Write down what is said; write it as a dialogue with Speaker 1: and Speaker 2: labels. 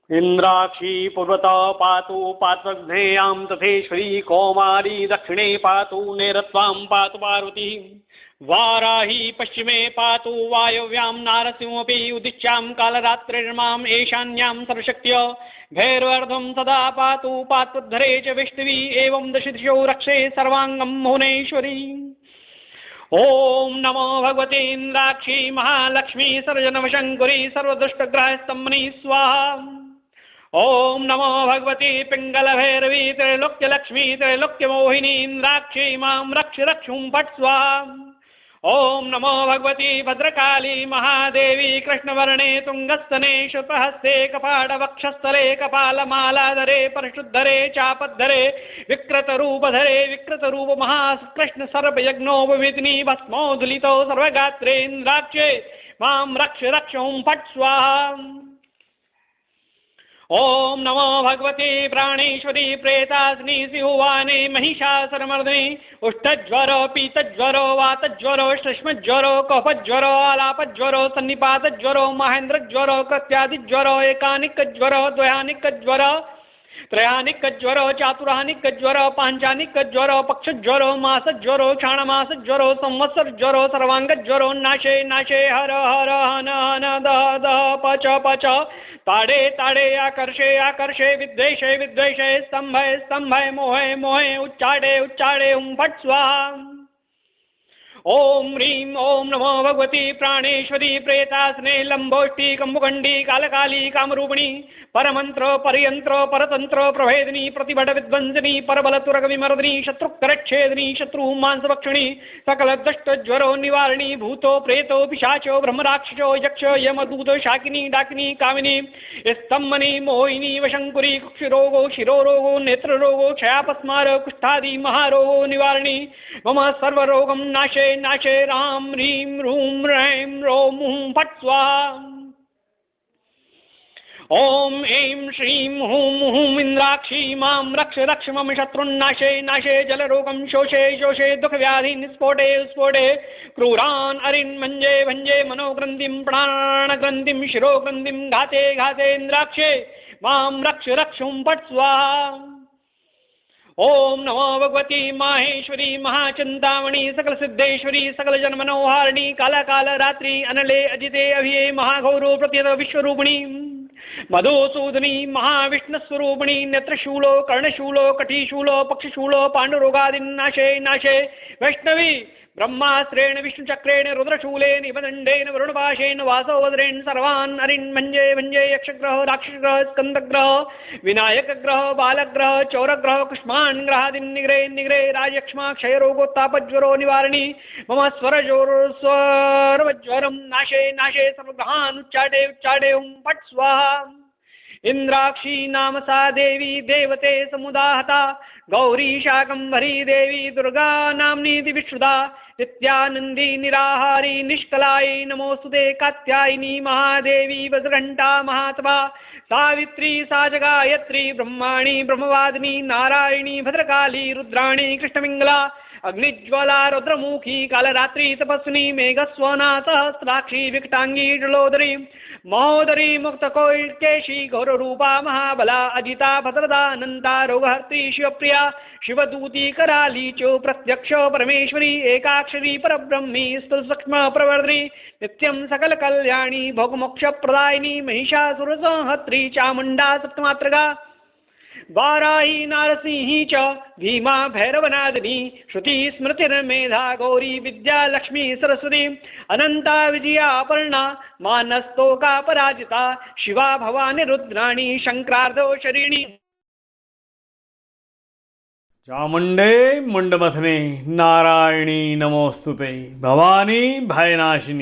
Speaker 1: इंद्राक्षी पूर्वतः पातु पात्रघ्नेयां तथेश्वरी कौमारी दक्षिणे पातु नेरत्वां पातु पार्वती वाराही पश्चिमे पातु वायव्यां नारसिंहोऽपि उदिच्यां कालरात्रिर्माम् ईशान्यां सर्वशक्त्य भैरवर्धं सदा पातु पात्रोद्धरे च विष्णवी एवं दशदिशो रक्षे सर्वाङ्गं भुवनेश्वरी। ओम नमो भगवते इंद्राक्षी महालक्ष्मी सर्वजनवशंकुरी सर्वदुष्टग्रहस्तंभनी स्वाहा। ओम नमो भगवती पिंगल भैरवी त्रैलोक्यलक्ष्मी त्रैलोक्यमोहिनी इंद्राक्षी मां रक्ष रक्षुं फट् स्वाहा। ओम नमो भगवती भद्रकाली महादेवी कृष्णवर्णे तुंगस्तने शुपहस्ते कपाटवक्षस्थले कपालमालाधरे परशुद्धरे चापद्धरे विकृतरूपधरे विकृतरूप महाकृष्ण सर्वयज्ञोपवीतिनी भस्मोदुलितो सर्वगात्रे इंद्राक्षे मां रक्ष रक्षों फट् स्वाहा। ओम नमो भगवते प्राणेश्वरी प्रेताग्नि सिंहवाने महिषासुरमर्दिनी उष्ठज्वरो पीतज्वरो वातज्वरो श्लेष्मज्वरो कफज्वरो आलापज्वरो सन्निपातज्वरो महेन्द्रज्वरो कृत्यादिज्वरो एकानिकज्वरो द्वयानिकज्वरो त्रयानिकज्वरो चातुरानिकज्वरो पांचानिकज्वरो पक्षज्वरो मासज्वरो क्षाणमासज्वरो संवत्सरज्वरो सर्वांगज्वरो नाशे नाशे हर हर हन हन दह दह पच पच ताड़े ताड़े आकर्षे आकर्षे विद्वेषे विद्वेषे स्तंभे स्तंभे मोहे मोहे उच्चाडे उच्चाडे हुं फट् स्वाहा। ओम ह्रीं ओम नमो भगवती प्राणेश्वरी प्रेतासने लंबोष्ठी कंबुकंडी कालकाली कामरूपिणी परमंत्र परयंत्र परतंत्र प्रभेदिनी प्रतिभट विध्वंसिनी परबलतुरग विमर्दिनी शत्रुकरच्छेदिनी शत्रु मांसभक्षिणी सकल दष्ट ज्वरो निवारिणी भूतो प्रेतो पिशाचो ब्रह्मराक्षसो यक्ष यमदूत शाकिनी डाकिनी कामिनी स्तंभनी मोहिनी वशंकुरी कुक्षिरोगो शिरोरोगो नेत्ररोगो क्षयापस्मार कुष्ठादि महारोगो निवारिणी मम सर्वरोगं नाशे नाशे राम ह्रीं रूं रैं रों हुं फट् स्वाहा। ओम ऐं श्रीं हुं हुं इंद्राक्षी मां रक्ष रक्ष मम शत्रुन्नाशे नाशे जलरोगं शोषे शोषे दुःखव्याधीन् स्फोटे स्फोटे क्रूरान् अरिन् भञ्जे भञ्जे मनोग्रन्थिं प्राणग्रन्थिं शिरोग्रन्थिं घाते घाते इंद्राक्षे मां रक्ष रक्षुं फट् स्वाहा। ओम नमो भगवती माहेश्वरी महाचिंतामणि सकल सिद्धेश्वरी सकल जन मनोहारिणी काला काल रात्रि अनले अजिते अभिये महागौरव प्रत्यत विश्वरूपिणी मधुसूदनी महाविष्णुस्वरूपिणी नेत्रशूलो कर्णशूलो कटिशूलो पक्षशूलो पांडुरोगादिनाशे नाशे वैष्णवी ब्रह्मास्त्रेण विष्णुचक्रेण रुद्रशूले निबदण्डेन वरुणपाशेन वासोवज्रेण सर्वान् अरिन् भञ्जे भञ्जे यक्षग्रह राक्षसग्रह स्कन्दग्रह विनायकग्रह बालग्रह चौरग्रह कुष्मान् ग्रहादिन् निग्रे निग्रे राजक्ष्मा क्षयरोगोत्तापज्वरो निवारिणी मम स्वरज्वरं नाशे नाशे सर्वग्रहान् उच्चाटे उच्चाटे हुं फट् स्वाहा। इंद्राक्षी नाम सा देवी देवते समुदाहता गौरी शाकंभरी देवी दुर्गा नाम्नी दिविश्रुता नित्यानंदी निराहारी निष्कलाई नमोस्तुते कात्यायिनी महादेवी वज्रघंटा महात्मा सावित्री साजगायत्री ब्रह्माणी ब्रह्मवादिनी नारायणी भद्रकाली रुद्राणी कृष्णमिंगला अग्निज्वाला रुद्रमुखी कालरात्रि तपस्विनी मेघस्वना सहस्राक्षी विकटांगी जलोदरी महोदरी मुक्तकोटिकेशी घोररूपा महाबला अजिता भद्रदा अनंता रोगहर्त्री शिवप्रिया शिवदूती कराली चो प्रत्यक्ष परमेश्वरी एकाक्षरी परब्रह्मी स्थूलसूक्ष्म प्रवर्धिनी नित्यं सकल कल्याणी भोगमोक्ष प्रदायिनी महिषासुरसंहर्त्री चामुंडा सप्तमात्रगा वाराही नारसिंही च भीमा भैरवनादिनी श्रुति स्मृतिर्मेधा गौरी विद्या लक्ष्मी सरस्वती अनंता विजया अपर्णा मानस्तोका पराजिता शिवा भवानी रुद्राणी शंकरार्धो शरीणी।
Speaker 2: चामुंडे मुंडमथने नारायणी नमोस्तुते भवानी भयनाशिनी।